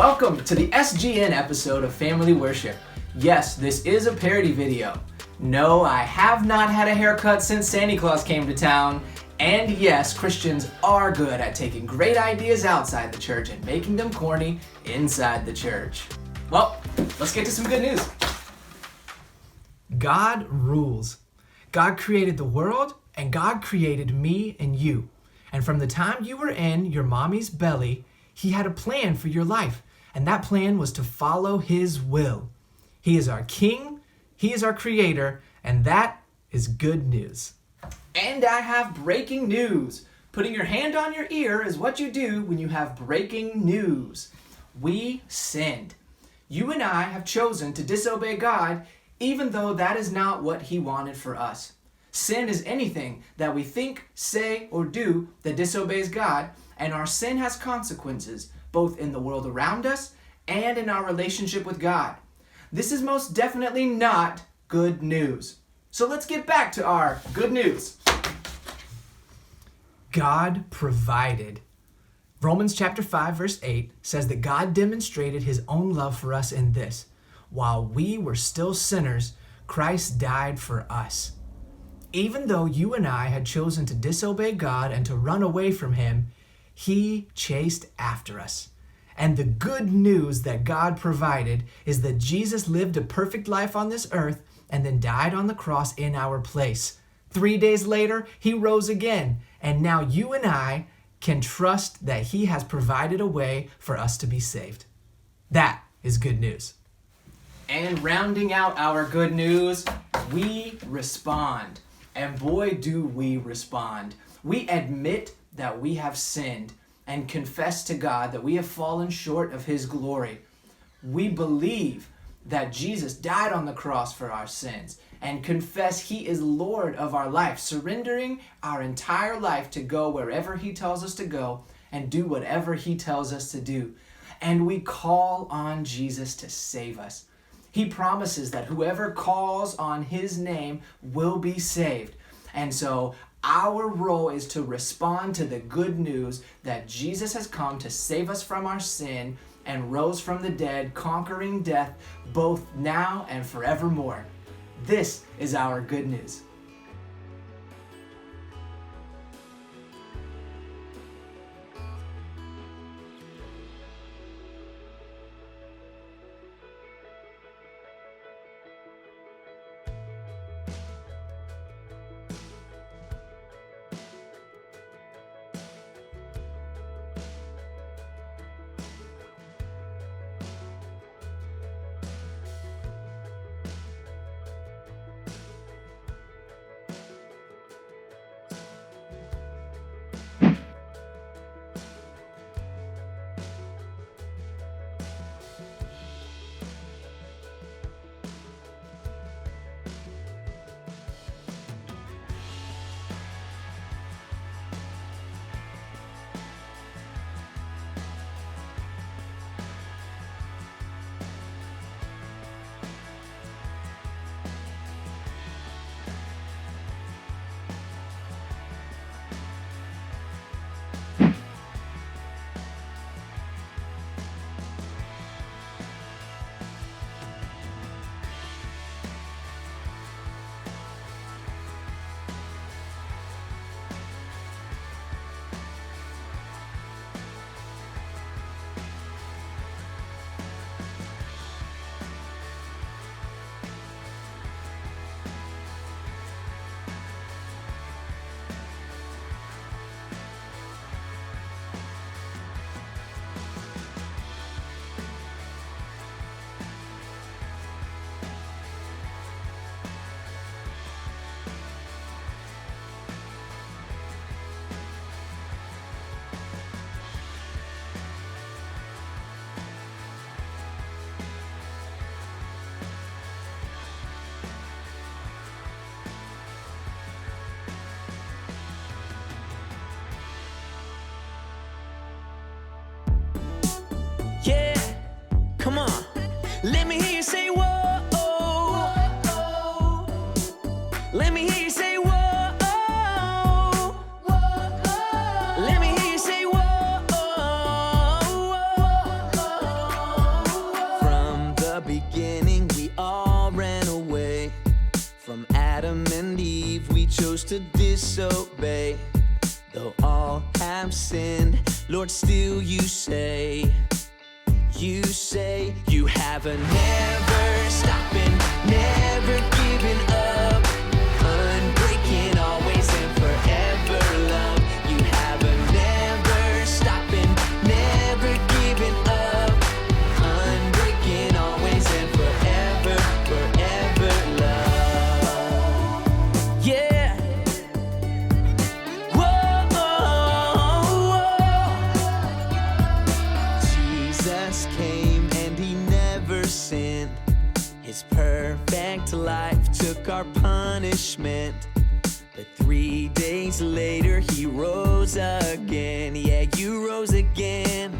Welcome to the SGN episode of Family Worship. Yes, this is a parody video. No, I have not had a haircut since Santa Claus came to town. And yes, Christians are good at taking great ideas outside the church and making them corny inside the church. Well, let's get to some good news. God rules. God created the world, and God created me and you. And from the time you were in your mommy's belly, He had a plan for your life, and that plan was to follow His will. He is our King, He is our Creator, and that is good news. And I have breaking news. Putting your hand on your ear is what you do when you have breaking news. We sinned. You and I have chosen to disobey God, even though that is not what He wanted for us. Sin is anything that we think, say, or do that disobeys God, and our sin has consequences, both in the world around us and in our relationship with God. This is most definitely not good news. So let's get back to our good news. God provided. Romans chapter 5 verse 8 says that God demonstrated His own love for us in this: while we were still sinners, Christ died for us. Even though you and I had chosen to disobey God and to run away from Him, He chased after us. And the good news that God provided is that Jesus lived a perfect life on this earth and then died on the cross in our place. 3 days later, He rose again, and now you and I can trust that He has provided a way for us to be saved. That is good news. And rounding out our good news, we respond. And boy, do we respond. We admit that we have sinned and confess to God that we have fallen short of His glory. We believe that Jesus died on the cross for our sins and confess He is Lord of our life, surrendering our entire life to go wherever He tells us to go and do whatever He tells us to do. And we call on Jesus to save us. He promises that whoever calls on His name will be saved. And so our role is to respond to the good news that Jesus has come to save us from our sin and rose from the dead, conquering death both now and forevermore. This is our good news. Come on, let me hear you say whoa. Let me hear you say whoa. Let me hear you say whoa. disobey. Though all have sinned, Lord, still you say you have a never stopping, never giving up, unbreaking, always and forever love. You have a never stopping, never giving up, unbreaking, always and forever, forever love. Yeah. Jesus came and he never sinned. His perfect life took our punishment. But 3 days later he rose again. Yeah, you rose again.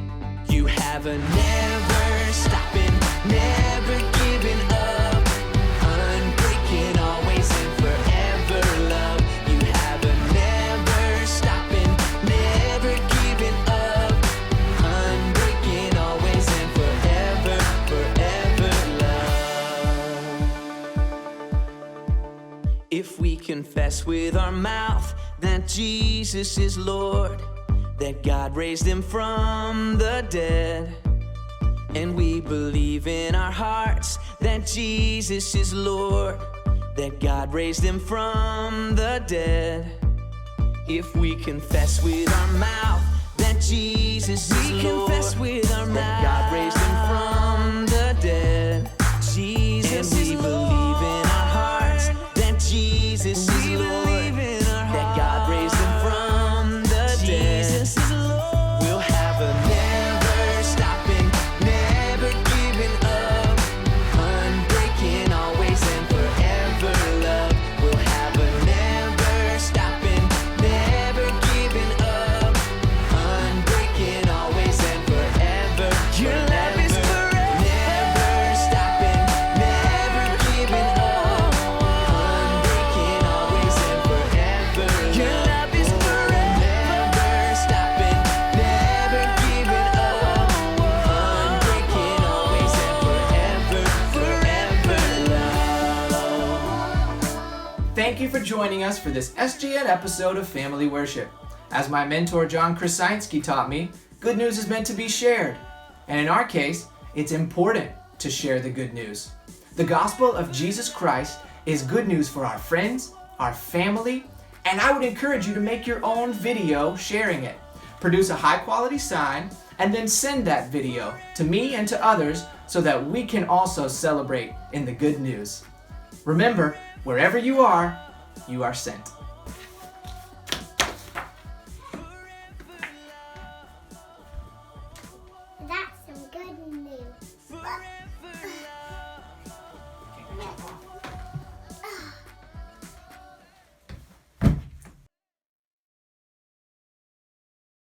You have a never stopping, never giving up, unbreaking, always and forever love. You have a never stopping, never giving up, unbreaking, always and forever, forever love. If we confess with our mouth that Jesus is Lord, that God raised him from the dead, and we believe in our hearts that Jesus is Lord, that God raised him from the dead. If we confess with our mouth that Jesus is Lord, confess with our mouth that God raised him from the dead, Jesus and we believe in our hearts that Jesus is Lord, that God raised him from the dead. Jesus is Lord. We'll have a never stopping, never giving up, unbreaking, always and forever love. We'll have a never stopping, never giving up, unbreaking, always and forever. Your love is forever. Never stopping, never giving up, unbreaking, always and forever. Your love is forever. Never stopping, never giving up, unbreaking, always and forever, forever love. Thank you for joining us for this SGN episode of Family Worship. As my mentor John Krasinski taught me, good news is meant to be shared. And in our case, it's important to share the good news. The gospel of Jesus Christ is good news for our friends, our family, and I would encourage you to make your own video sharing it. Produce a high quality sign and then send that video to me and to others so that we can also celebrate in the good news. Remember, wherever you are sent.